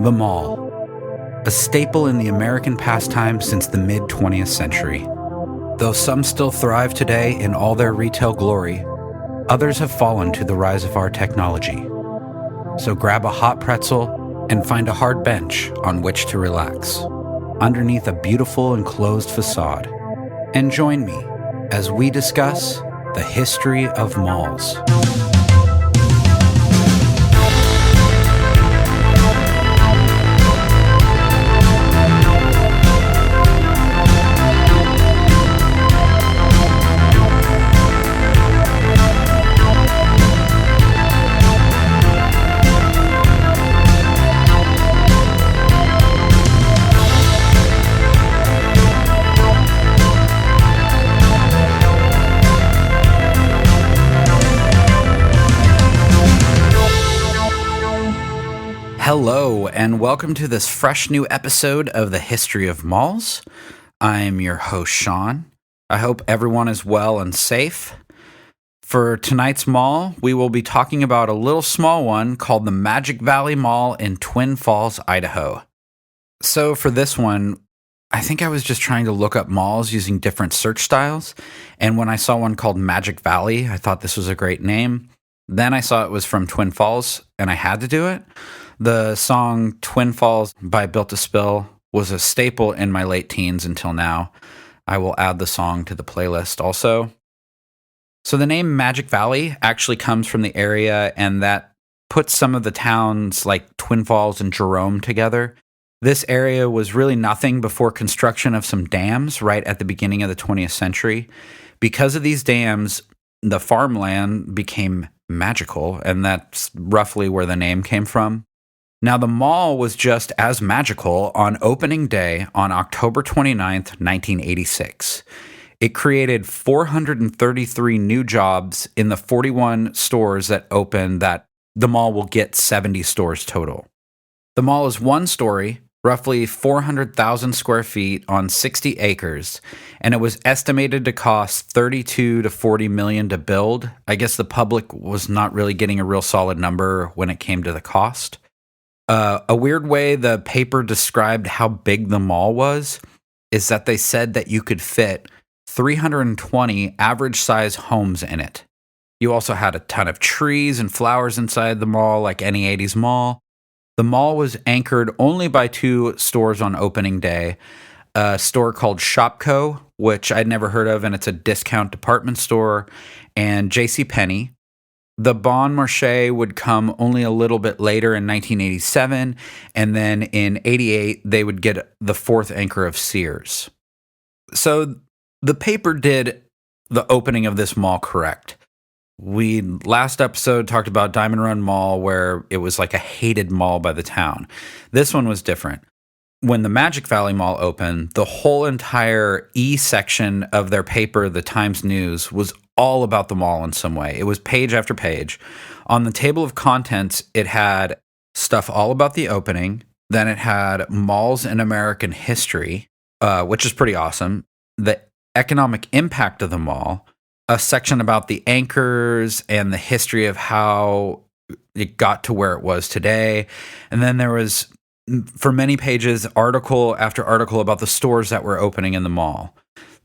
The mall, a staple in the American pastime since the mid-20th century. Though some still thrive today in all their retail glory, others have fallen to the rise of our technology. So grab a hot pretzel and find a hard bench on which to relax, underneath a beautiful enclosed facade. And join me as we discuss the history of malls. Hello, and welcome to this fresh new episode of the History of Malls. I'm your host, Sean. I hope everyone is well and safe. For tonight's mall, we will be talking about a little small one called the Magic Valley Mall in Twin Falls, Idaho. So for this one, I think I was just trying to look up malls using different search styles, and when I saw one called Magic Valley, I thought this was a great name. Then I saw it was from Twin Falls, and I had to do it. The song Twin Falls by Built to Spill was a staple in my late teens until now. I will add the song to the playlist also. So the name Magic Valley actually comes from the area, and that puts some of the towns like Twin Falls and Jerome together. This area was really nothing before construction of some dams right at the beginning of the 20th century. Because of these dams, the farmland became magical, and that's roughly where the name came from. Now, the mall was just as magical on opening day on October 29th, 1986. It created 433 new jobs in the 41 stores that opened. That the mall will get 70 stores total. The mall is one story, roughly 400,000 square feet on 60 acres, and it was estimated to cost $32 to $40 million to build. I guess the public was not really getting a real solid number when it came to the cost. A weird way the paper described how big the mall was is that they said that you could fit 320 average-size homes in it. You also had a ton of trees and flowers inside the mall, like any 80s mall. The mall was anchored only by two stores on opening day, a store called Shopko, which I'd never heard of, and it's a discount department store, and JCPenney. The Bon Marché would come only a little bit later in 1987, and then in 88, they would get the fourth anchor of Sears. So the paper did the opening of this mall correct. We last episode talked about Diamond Run Mall, where it was like a hated mall by the town. This one was different. When the Magic Valley Mall opened, the whole entire E section of their paper, the Times News, was all about the mall in some way. It was page after page. On the table of contents, it had stuff all about the opening. Then it had malls in American history, which is pretty awesome. The economic impact of the mall, a section about the anchors and the history of how it got to where it was today. And then there was, for many pages, article after article about the stores that were opening in the mall.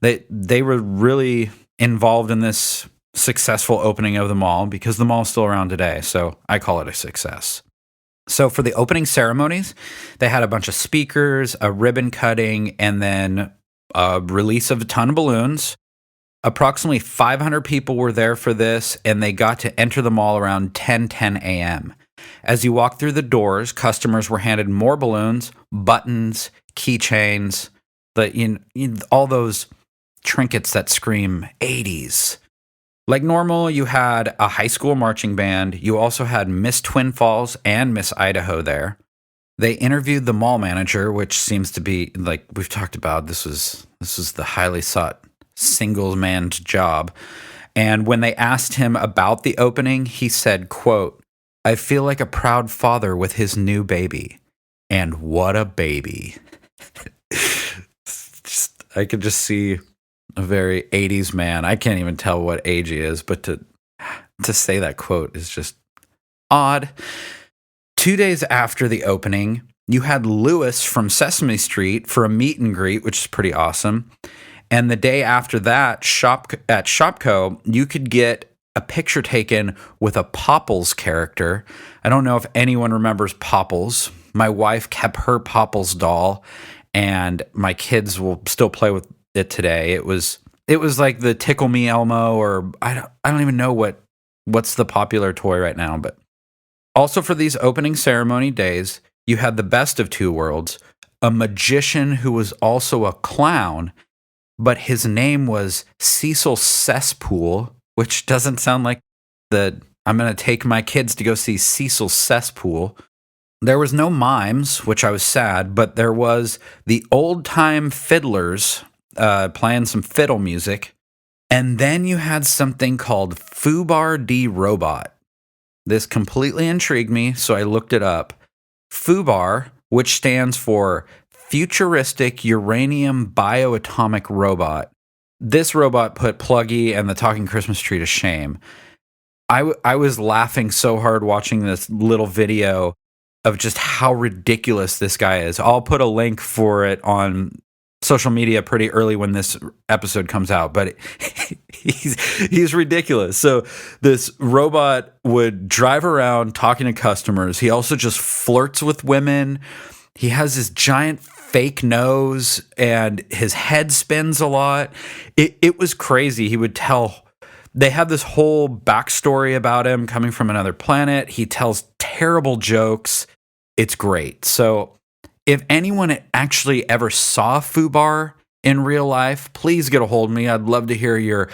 They were really involved in this successful opening of the mall because the mall is still around today, so I call it a success. So for the opening ceremonies, they had a bunch of speakers, a ribbon cutting, and then a release of a ton of balloons. Approximately 500 people were there for this, and they got to enter the mall around 10:10 a.m. As you walked through the doors, customers were handed more balloons, buttons, keychains, all those trinkets that scream 80s. Like normal, you had a high school marching band. You also had Miss Twin Falls and Miss Idaho there. They interviewed the mall manager, which seems to be, like we've talked about, this was the highly sought single-man's job. And when they asked him about the opening, he said, quote, "I feel like a proud father with his new baby. And what a baby." I could just see a very 80s man. I can't even tell what age he is, but to say that quote is just odd. 2 days after the opening, You had Lewis from Sesame Street for a meet and greet, which is pretty awesome. And the day after that, at Shopko, you could get a picture taken with a Popples character. I don't know if anyone remembers Popples. My wife kept her Popples doll, and my kids will still play with it today. It was like the Tickle Me Elmo, or I don't even know what's the popular toy right now. But also for these opening ceremony days, you had the best of two worlds, a magician who was also a clown, but his name was Cecil Cesspool, which doesn't sound like I'm going to take my kids to go see Cecil Cesspool. There was no mimes, which I was sad, but there was the old-time fiddlers playing some fiddle music. And then you had something called Foobar D Robot. This completely intrigued me, so I looked it up. Foobar, which stands for Futuristic Uranium Bioatomic Robot. This robot put Pluggy and the Talking Christmas Tree to shame. I was laughing so hard watching this little video of just how ridiculous this guy is. I'll put a link for it on social media pretty early when this episode comes out, but he's ridiculous. So this robot would drive around talking to customers. He also just flirts with women. He has this giant fake nose and his head spins a lot. It was crazy. They have this whole backstory about him coming from another planet. He tells terrible jokes. It's great. So if anyone actually ever saw Foobar in real life, please get a hold of me. I'd love to hear your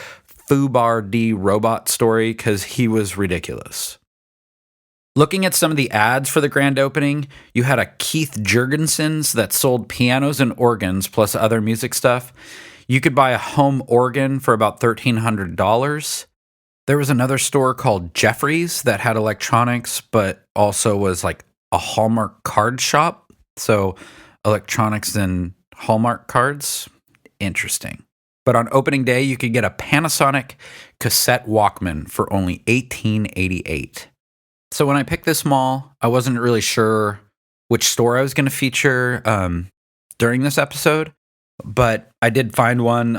Foobar D robot story because he was ridiculous. Looking at some of the ads for the grand opening, you had a Keith Jurgensen's that sold pianos and organs plus other music stuff. You could buy a home organ for about $1,300. There was another store called Jeffrey's that had electronics, but also was like a Hallmark card shop. So electronics and Hallmark cards, interesting. But on opening day, you could get a Panasonic cassette Walkman for only $18.88. So when I picked this mall, I wasn't really sure which store I was going to feature during this episode, but I did find one.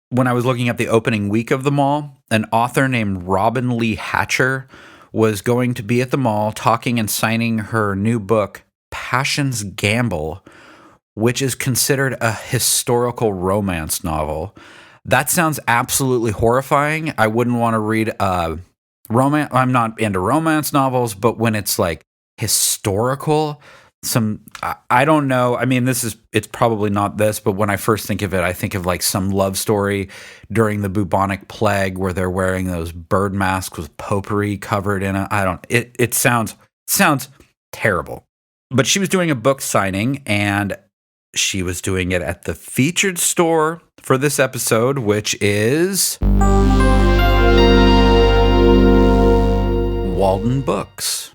When I was looking at the opening week of the mall, an author named Robin Lee Hatcher was going to be at the mall talking and signing her new book, Passion's Gamble, which is considered a historical romance novel. That sounds absolutely horrifying. I wouldn't want to read romance. I'm not into romance novels, but when it's like historical, I don't know. I mean, it's probably not this, but when I first think of it, I think of like some love story during the bubonic plague where they're wearing those bird masks with potpourri covered in it. It sounds terrible. But she was doing a book signing, and she was doing it at the featured store for this episode, which is Walden Books.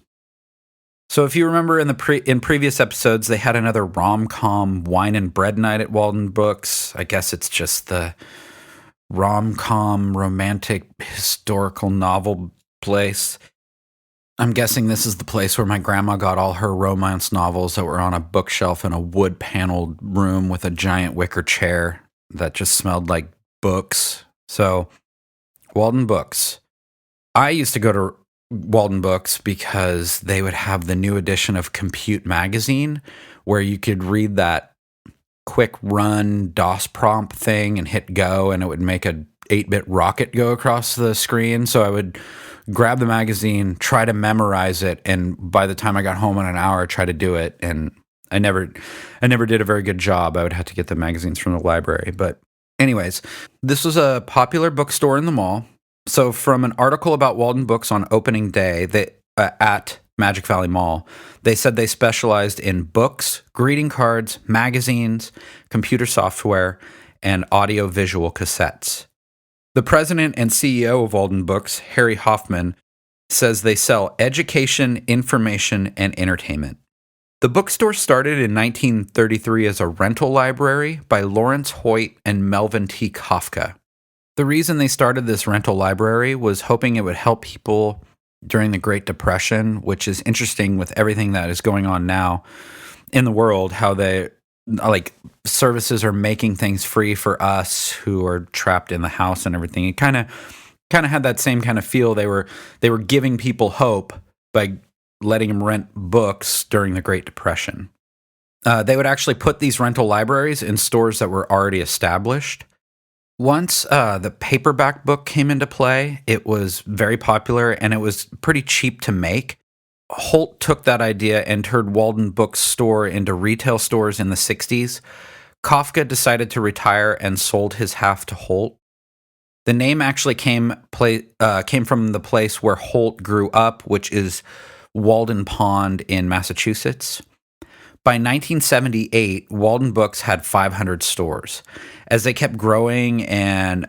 So if you remember in previous episodes, they had another rom-com wine and bread night at Walden Books. I guess it's just the rom-com romantic historical novel place. I'm guessing this is the place where my grandma got all her romance novels that were on a bookshelf in a wood-paneled room with a giant wicker chair that just smelled like books. So, Walden Books. I used to go to Walden Books because they would have the new edition of Compute Magazine where you could read that quick run DOS prompt thing and hit go, and it would make a 8-bit rocket go across the screen. So I would grab the magazine, try to memorize it, and by the time I got home in an hour, try to do it. And I never did a very good job. I would have to get the magazines from the library. But anyways, this was a popular bookstore in the mall. So from an article about Walden Books on opening day at Magic Valley Mall, they said they specialized in books, greeting cards, magazines, computer software, and audio-visual cassettes. The president and CEO of Walden Books, Harry Hoffman, says they sell education, information, and entertainment. The bookstore started in 1933 as a rental library by Lawrence Hoyt and Melvin T. Kafka. The reason they started this rental library was hoping it would help people during the Great Depression, which is interesting with everything that is going on now. in the world, how they like services are making things free for us who are trapped in the house and everything. It kind of had that same kind of feel. They were giving people hope by letting them rent books during the Great Depression. They would actually put these rental libraries in stores that were already established. Once the paperback book came into play, it was very popular and it was pretty cheap to make. Holt took that idea and turned Walden Books store into retail stores in the 60s. Kafka decided to retire and sold his half to Holt. The name actually came from the place where Holt grew up, which is Walden Pond in Massachusetts. By 1978, Walden Books had 500 stores. As they kept growing and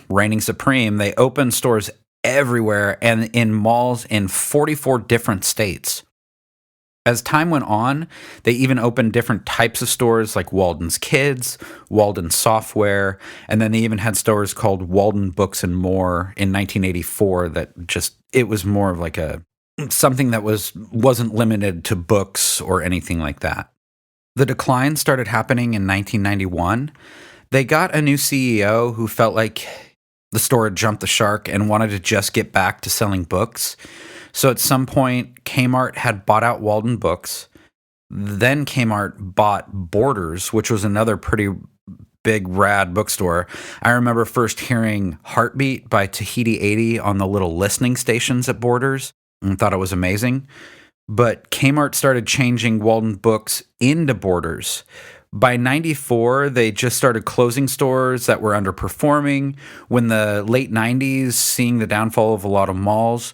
reigning supreme, they opened stores everywhere and in malls in 44 different states. As time went on, they even opened different types of stores like Walden's Kids, Walden Software, and then they even had stores called Walden Books and More in 1984 that it was more of like something that wasn't limited to books or anything like that. The decline started happening in 1991. They got a new CEO who felt like the store had jumped the shark and wanted to just get back to selling books. So at some point, Kmart had bought out Walden Books. Then Kmart bought Borders, which was another pretty big, rad bookstore. I remember first hearing Heartbeat by Tahiti 80 on the little listening stations at Borders and thought it was amazing. But Kmart started changing Walden Books into Borders. By 94, they just started closing stores that were underperforming. When the late 90s, seeing the downfall of a lot of malls,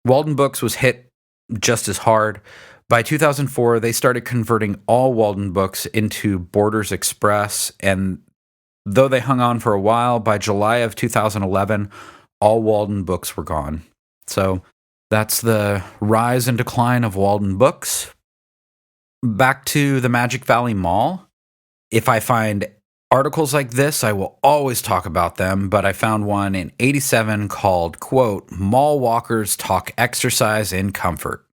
Walden Books was hit just as hard. By 2004, they started converting all Walden Books into Borders Express, and though they hung on for a while, by July of 2011, all Walden Books were gone. So that's the rise and decline of Walden Books. Back to the Magic Valley Mall. If I find articles like this, I will always talk about them, but I found one in 87 called, quote, Mall Walkers Talk Exercise in Comfort.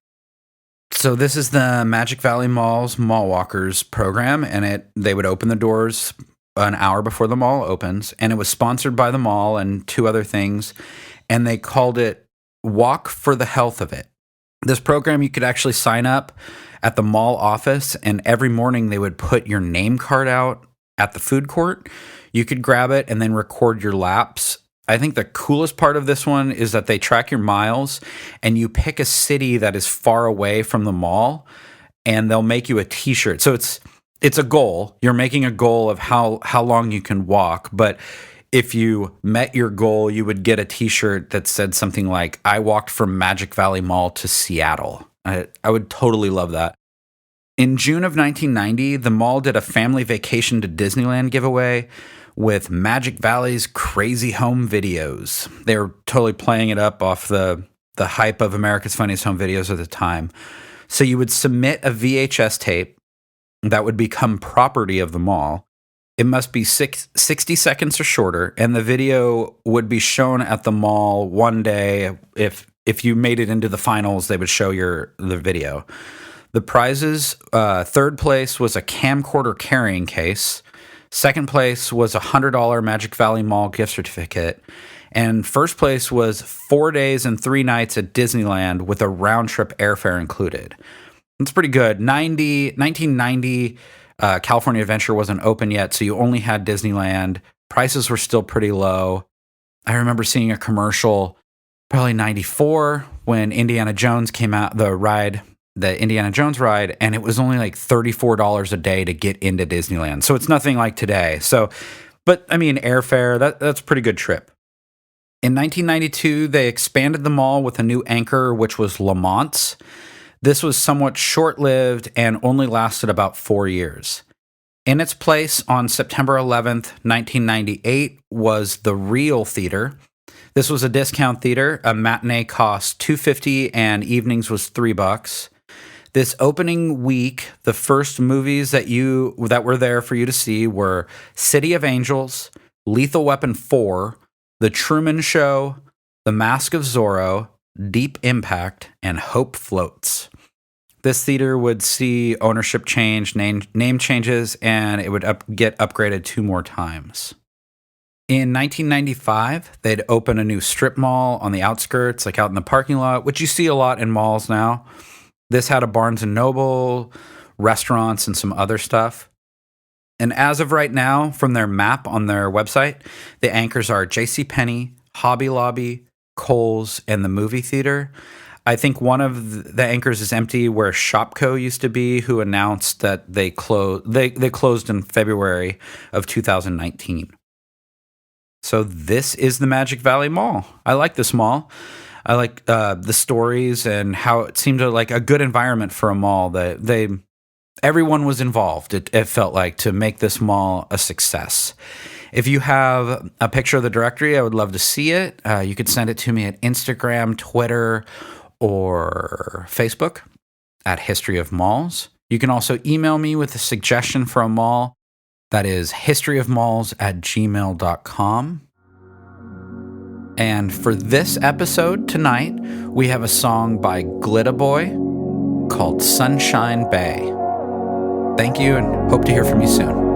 So this is the Magic Valley Mall's Mall Walkers program, and they would open the doors an hour before the mall opens, and it was sponsored by the mall and two other things, and they called it Walk for the Health of It. This program, you could actually sign up at the mall office, and every morning they would put your name card out at the food court. You could grab it and then record your laps. I think the coolest part of this one is that they track your miles, and you pick a city that is far away from the mall, and they'll make you a t-shirt. So it's a goal. You're making a goal of how long you can walk, but if you met your goal, you would get a t-shirt that said something like, I walked from Magic Valley Mall to Seattle. I would totally love that. In June of 1990, the mall did a family vacation to Disneyland giveaway with Magic Valley's Crazy Home Videos. They were totally playing it up off the hype of America's Funniest Home Videos at the time. So you would submit a VHS tape that would become property of the mall. It must be 60 seconds or shorter, and the video would be shown at the mall one day. If you made it into the finals, they would show the video. The prizes, third place was a camcorder carrying case. Second place was a $100 Magic Valley Mall gift certificate. And first place was 4 days and 3 nights at Disneyland with a round-trip airfare included. That's pretty good. 1990, California Adventure wasn't open yet, so you only had Disneyland. Prices were still pretty low. I remember seeing a commercial, probably 94, when Indiana Jones came out, the Indiana Jones ride, and it was only like $34 a day to get into Disneyland. So it's nothing like today. But I mean, airfare, that's a pretty good trip. In 1992, they expanded the mall with a new anchor, which was Lamont's. This was somewhat short-lived and only lasted about 4 years. In its place on September 11th, 1998, was the Real Theater. This was a discount theater. A matinee cost $2.50 and evenings was $3. This opening week, the first movies that were there for you to see were City of Angels, Lethal Weapon 4, The Truman Show, The Mask of Zorro, Deep Impact, and Hope Floats. This theater would see ownership change, name changes, and it would get upgraded 2 more times. In 1995, they'd open a new strip mall on the outskirts, like out in the parking lot, which you see a lot in malls now. This had a Barnes & Noble, restaurants, and some other stuff. And as of right now, from their map on their website, the anchors are JCPenney, Hobby Lobby, Kohl's, and the movie theater. I think one of the anchors is empty where Shopko used to be, who announced that they closed in February of 2019. So this is the Magic Valley Mall. I like this mall. I like the stories and how it seemed like a good environment for a mall. That everyone was involved. It felt like, to make this mall a success. If you have a picture of the directory, I would love to see it. You could send it to me at Instagram, Twitter, or Facebook at History of Malls. You can also email me with a suggestion for a mall. That is historyofmalls@gmail.com. And for this episode tonight, we have a song by Glittaboi called Sunshine Bay. Thank you, and hope to hear from you soon.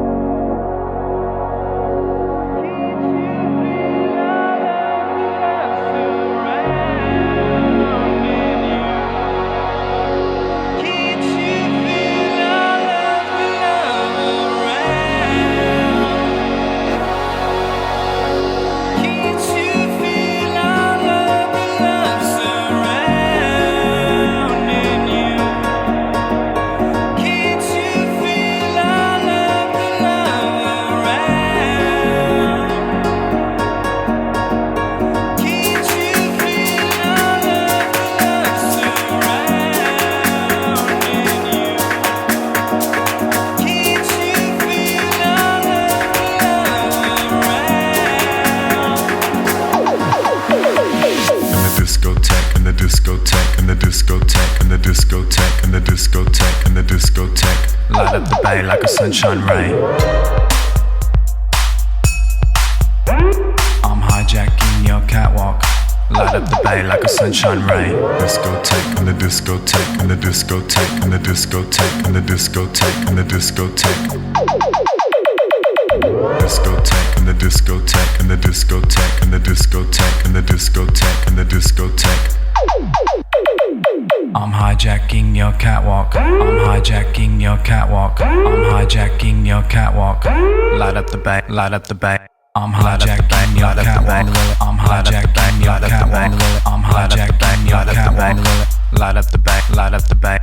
Light up the bay like a sunshine ray. I'm hijacking your catwalk. Light up the bay like a sunshine ray. Discotheque and the discotheque and the discotheque and the discotheque and the discotheque and the discotheque. Discotheque and the discotheque and the discotheque and the discotheque and the discotheque and the discotheque. I'm hijacking your catwalk. I'm hijacking your catwalk. I'm hijacking your catwalk. Light up the bay, light up the bay. I'm hijacking your catwalk. I'm hijacking your catwalk. I'm hijacking your catwalk. Light up the bay, light up the bay.